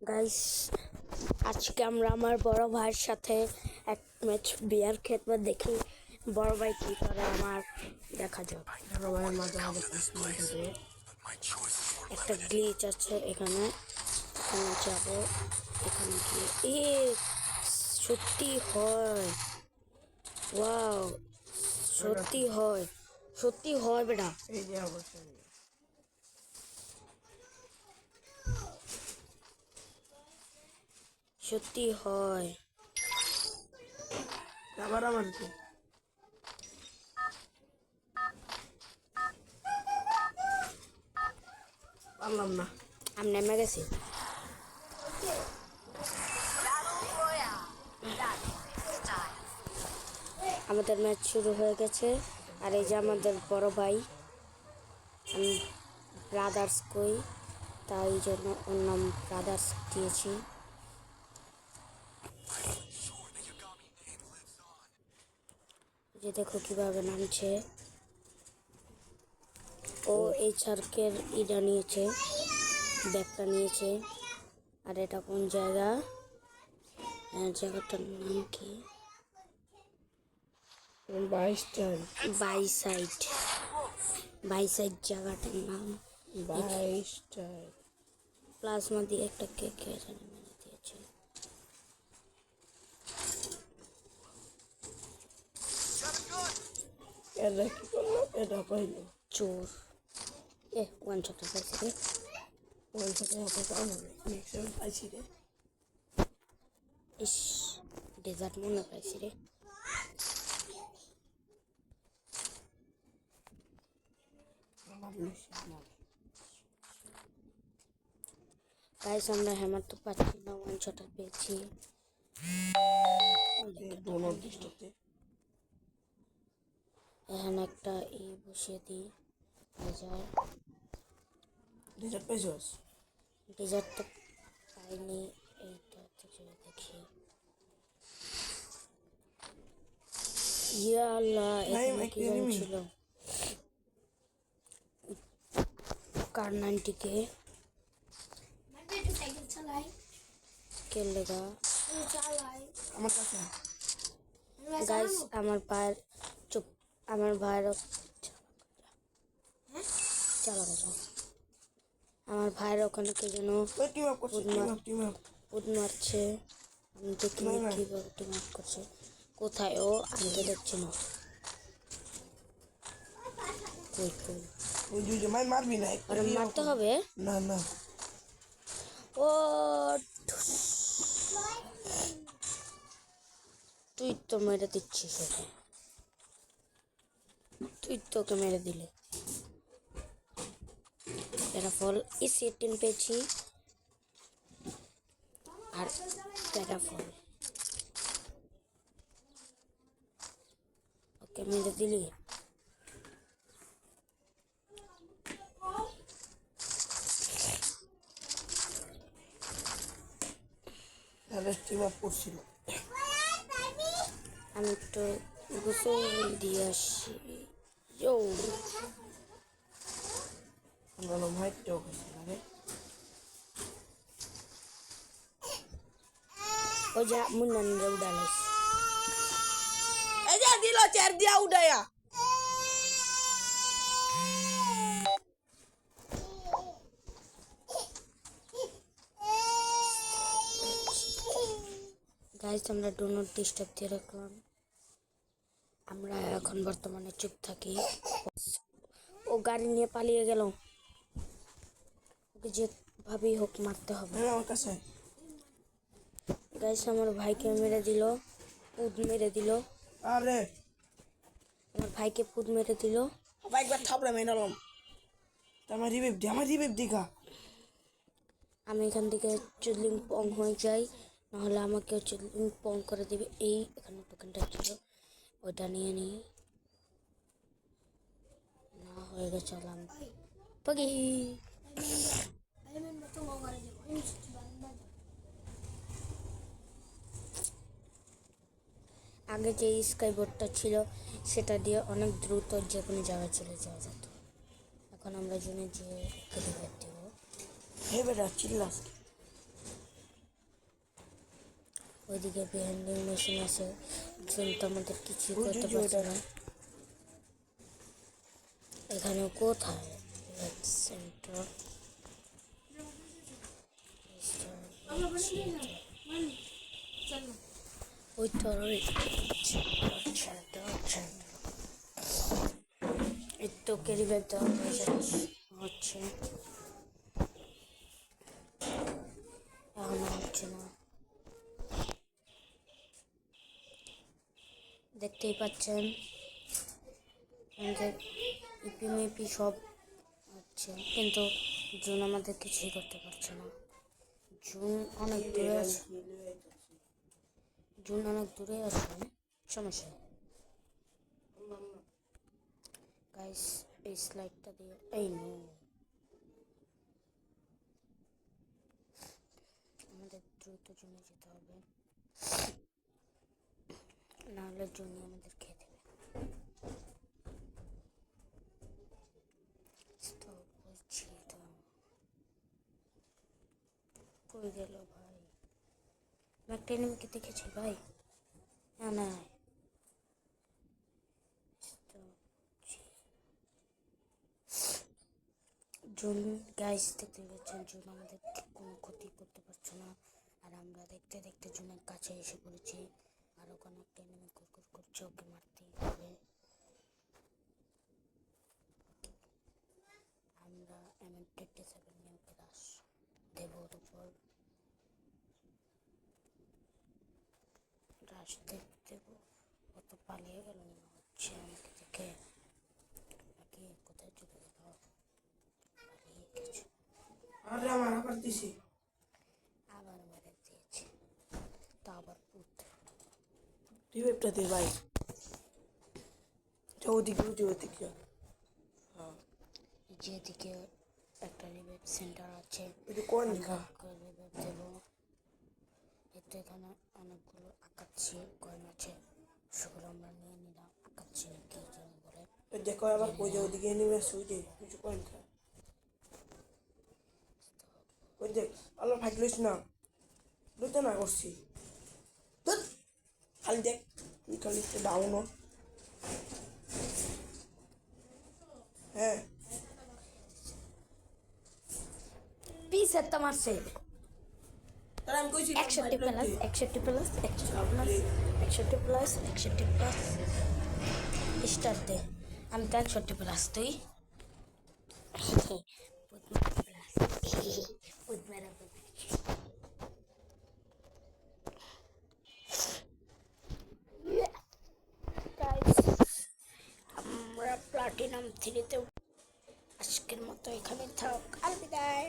Guys, আজকে আমরা আমার বড় ভাইয়ের সাথে এক ম্যাচ বিয়ার খেলবো। দেখি বড় ভাই কি করে। আমার দেখা যাক। বড় ভাইয়ের মাঝে আমাদের প্লেসমেন্ট হবে। একটা গ্লিচ আছে এখানে যাব। এখানে গিয়ে সত্যি হয়। ওয়াও, সত্যি হয় বেটা। এই যে অবশ্যই সত্যি হয়। আবার আমার কি পারলাম না। আমি নেমে গেছি। আমাদের ম্যাচ শুরু হয়ে গেছে। আর এই যে আমাদের বড় ভাই, আমি ব্রাদার্স কই, তাই জন্য ওর নাম ব্রাদার্স দিয়েছি। যে দেখো কিভাবে নামছে। ও এই চার্কের ইটা নিয়েছে, ব্যাগটা নিয়েছে। আর এটা কোন জায়গা? জায়গাটার নাম কি? বাইসাইড জায়গাটার নাম। প্লাজমা দিয়ে একটা কেক জানি মেরে দিয়েছে। এটা কি করলো? এটা পাইলো চোর। ওয়ান শট পাইছি রে। ওই সাথে হাতে কাম হবে। নেক্সট টাইম পাইছি রে। ইস, ডেজার্ট মনে পাইছি রে। গাইস, আমরা হ্যামার তো পাচ্ছি না, ওয়ান শট পেয়েছি। এখানে একটা বসিয়ে দিই। ডেজার্ট তো পাইনি। এইটা থেকে দেখি। ইয়া আল্লাহ, এখানে কি জানি ছিল। কার 90 কে লেগা। গাইস, আমার ভাইয়ের আমার ভাইয়ের ওখানে কে যেন উদ মারছে। আমি দেখিনি কিভাবে টিম আপ করছে। কোথায় ও? আমি তো দেখছি না। মারতে হবে না না। ও তুই তো মেরে দিচ্ছিস ওকে। তুই তোকে মেরে দিলে। প্যারাফল E18 পেয়েছি। আর প্যারাফল ওকে মেরে দিলি। আমি একটু গোসল দিয়ে আসি। ও যা মুন্নান উড়ালাইস। এই যে দিল চার দিয়া উড়াইয়া। গাইস, আমরা ডু নট ডিস্টার্ব দিয়ে রাখলাম। আমরা এখন বর্তমানে চুপ থাকি। ও গাড়ি নিয়ে পালিয়ে গেল। ওকে যেভাবেই হোক মারতে হবে। গাইস, আমার ভাইকে মেরে দিল, পুদ মেরে দিল। আরে আমার ভাইকে পুদ মেরে দিল। একবার থাপড়ে মেনালাম। আমার রিভিভ দিঘা। আমি এখান থেকে চুদলিং পং হয়ে যাই, নাহলে আমাকে চুদলিং পং করে দেবে। এখানে টোকেনটা ছিল, ওটা নিয়ে নিই। না হয়ে গেছে আলাম পগি। আগে যে স্কাই বোর্ডটা ছিল সেটা দিয়ে অনেক দ্রুত যে কোনো জায়গায় চলে যাওয়া যেত। এখন আমরা জেনে যে রিভাইভ দেব। হে বেটা চিল্লাস। ওইদিকে বিহাইন্ডিং মেশিন আছে, জুন তো আমাদের কিছুই করতে পারছে না। এখানে কোথায় সেন্টার? ওই তো এই তো ক্যারি ব্যাগ দেওয়া হয়ে যাচ্ছে হচ্ছে, এখনো হচ্ছে না। দেখতেই পাচ্ছেন আমাদের ইপিমিপি সব হচ্ছে, কিন্তু জুন আমাদের কিছুই করতে পারছে না। জুন অনেক দূরে আছে, জুন অনেক দূরে আছে, সমস্যা। গাইস এই স্লাইডটা দিয়ে এই নো, আমাদের দ্রুত জুনে যেতে হবে, নাহলে জুনি আমাদের খেয়ে দেবে। তো বলছি তো কই গেল ভাই? একটা এনিমিকে দেখেছি ভাই, হ্যাঁ না জুন গাইস দেখতে পাচ্ছেন, জুন আমাদের কোনো ক্ষতি করতে পারছে না, আর আমরা দেখতে দেখতে জুনের কাছে এসে পড়েছি। আর ওখানে একটা এনিমি কুরকুর করছে, ওকে মারতেই হবে। আমরা M27 নিয়ে ওকে রাশ দেব, ওর উপর রাশ দেব। ও তো পালিয়ে গেল মনে হচ্ছে আমাকে দেখে, নাকি কোথায় চলে গেল? পালিয়ে গেছে, আরে আমার আবার দিছি। আবার মেরে দিয়েছে, তা আবার পুত। রিভাইভটা দে ভাই। ওদিকে যেদিকে একটা রিভাইভ সেন্টার আছে, এটা কোন খা? রিভাইভ দেবো। এতে এখানে অনেকগুলো আকাচ্ছি কয়েন আছে, সেগুলো আমরা নিয়ে নিলাম। আকাচ্ছি কি যেন বলে, দেখো আবার কই যে ওদিকে নেমে শুইতে কিছু কোন খা? ওই দেখ আল্লাহ ফাইটলিস না, লুতে না করছি। ধুৎ, খালি দেখ তুই খালি একটু ডাউন হ। হ্যাঁ পিস একটা মারছে। তাহলে আমি কইছি 61 plus 61 plus 61 plus 61 plus star দে। আমি তো 61 প্লাস, তুই আমরা প্লাটিনাম 3-তে আজকের মতো এখানে থাক, আর বিদায়।